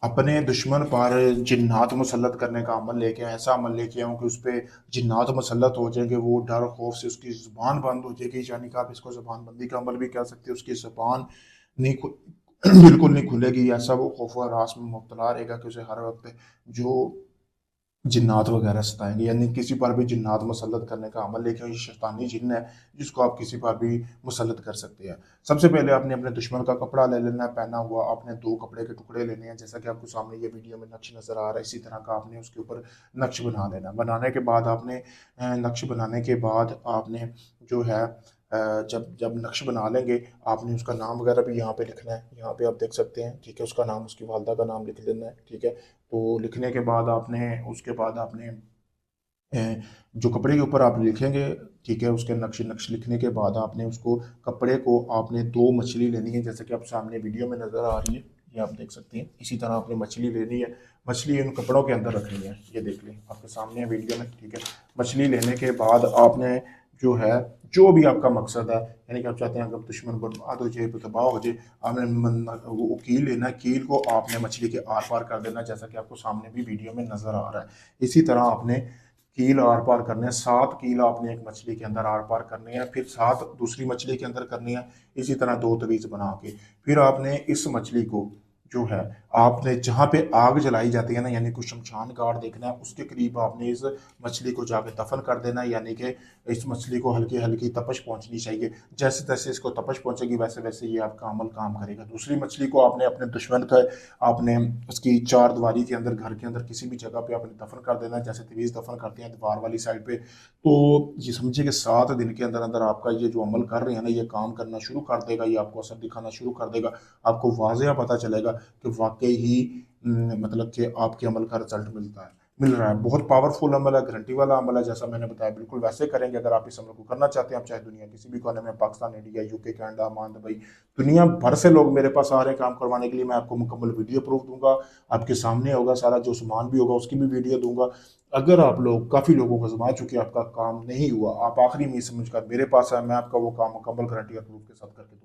अपने दुश्मन पर जिन्नात मुसल्लत करने का अमल लेके आया, ऐसा अमल लेके आऊँ कि उस पे जिन्नात मुसल्लत हो जाएँगे, वो डर खौफ से उसकी ज़ुबान बंद हो जाएगी, यानी कि आप इसको ज़ुबान बंदी का अमल भी कह सकते हो। उसकी ज़ुबान नहीं खु बिल्कुल नहीं खुलेगी, ऐसा वो खौफ व हरास में मुब्तला रहेगा कि उसे हर वक़्त जो जिन्नात वगैरह सताएँगे, यानी किसी पर भी जिन्नात मुसल्लत करने का अमल लेके ये शैतानी जिन्न है, जिसको आप किसी पर भी मुसल्लत कर सकते हैं। सबसे पहले आपने अपने दुश्मन का कपड़ा ले लेना है पहना हुआ, आपने 2 कपड़े के टुकड़े लेने हैं, जैसा कि आपको सामने ये वीडियो में नक्श नज़र आ रहा है, इसी तरह का आपने उसके ऊपर नक्श बना लेना है। बनाने के बाद आपने नक्श बनाने के बाद आपने जो है जब जब नक्श बना लेंगे, आपने उसका नाम वगैरह भी यहाँ पे लिखना है। यहाँ पे आप देख सकते हैं, ठीक है? उसका नाम, उसकी वालिदा का नाम लिख लेना है, ठीक है? तो लिखने के बाद आपने उसके बाद आपने जो कपड़े के ऊपर आप लिखेंगे, ठीक है? उसके नक्श नक्श लिखने के बाद आपने उसको कपड़े को आपने 2 मछली लेनी है, जैसे कि आप सामने वीडियो में नज़र आ रही है, ये आप देख सकते हैं। इसी तरह आपने मछली लेनी है, मछली इन कपड़ों के अंदर रखनी है, ये देख लें आपके सामने है वीडियो में, ठीक है? मछली लेने के बाद आपने जो है, जो भी आपका मकसद है, यानी कि आप चाहते हैं अगर दुश्मन बर्बाद हो जाए, तबाह हो जाए, आपने वो कील लेना है, कील को आपने मछली के आर पार कर देना, जैसा कि आपको सामने भी वीडियो में नज़र आ रहा है। इसी तरह आपने कील आर पार करने हैं, 7 कील आपने एक मछली के अंदर आर पार करने हैं, फिर 7 दूसरी मछली के अंदर करनी है, इसी तरह 2 तवीज़ बना के। फिर आपने इस मछली को जो है, आपने जहाँ पे आग जलाई जाती है ना, यानी कोई शमशान घाट देखना है, उसके करीब आपने इस मछली को जाके दफन कर देना है, यानी कि इस मछली को हल्की हल्की तपश पहुंचनी चाहिए। जैसे जैसे इसको तपश पहुंचेगी, वैसे वैसे ये आपका अमल काम करेगा। दूसरी मछली को आपने अपने दुश्मन का आपने उसकी चार दीवारी के अंदर, घर के अंदर किसी भी जगह पे आपने दफन कर देना है, जैसे तवीज़ दफन करते हैं दीवार वाली साइड पे। तो ये समझिए कि 7 दिन के अंदर अंदर आपका ये जो अमल कर रहे हैं ना, ये काम करना शुरू कर देगा, ये आपको असर दिखाना शुरू कर देगा। आपको वाज़ेह पता चलेगा कि वाकई ही मतलब कि आपके अमल का रिजल्ट मिल रहा है। बहुत पावरफुल अमल है, गारंटी वाला अमल है, जैसा मैंने बताया बिल्कुल वैसे करेंगे अगर आप इस अमल को करना चाहते हैं। आप चाहे दुनिया किसी भी कोने में, Pakistan, India, UK, Canada, Oman, Dubai, दुनिया भर से लोग मेरे पास आ रहे हैं काम करवाने के लिए। मैं आपको मुकम्मल वीडियो प्रूफ दूंगा, आपके सामने होगा सारा, जो सामान भी होगा उसकी भी वीडियो दूंगा। अगर आप लोग काफ़ी लोगों को आजमा चुके, आपका काम नहीं हुआ, आप आखिरी में समझ कर मेरे पास आए, मैं आपका वो काम मुकम्मल गारंटी और प्रूफ के साथ करके दूंगा।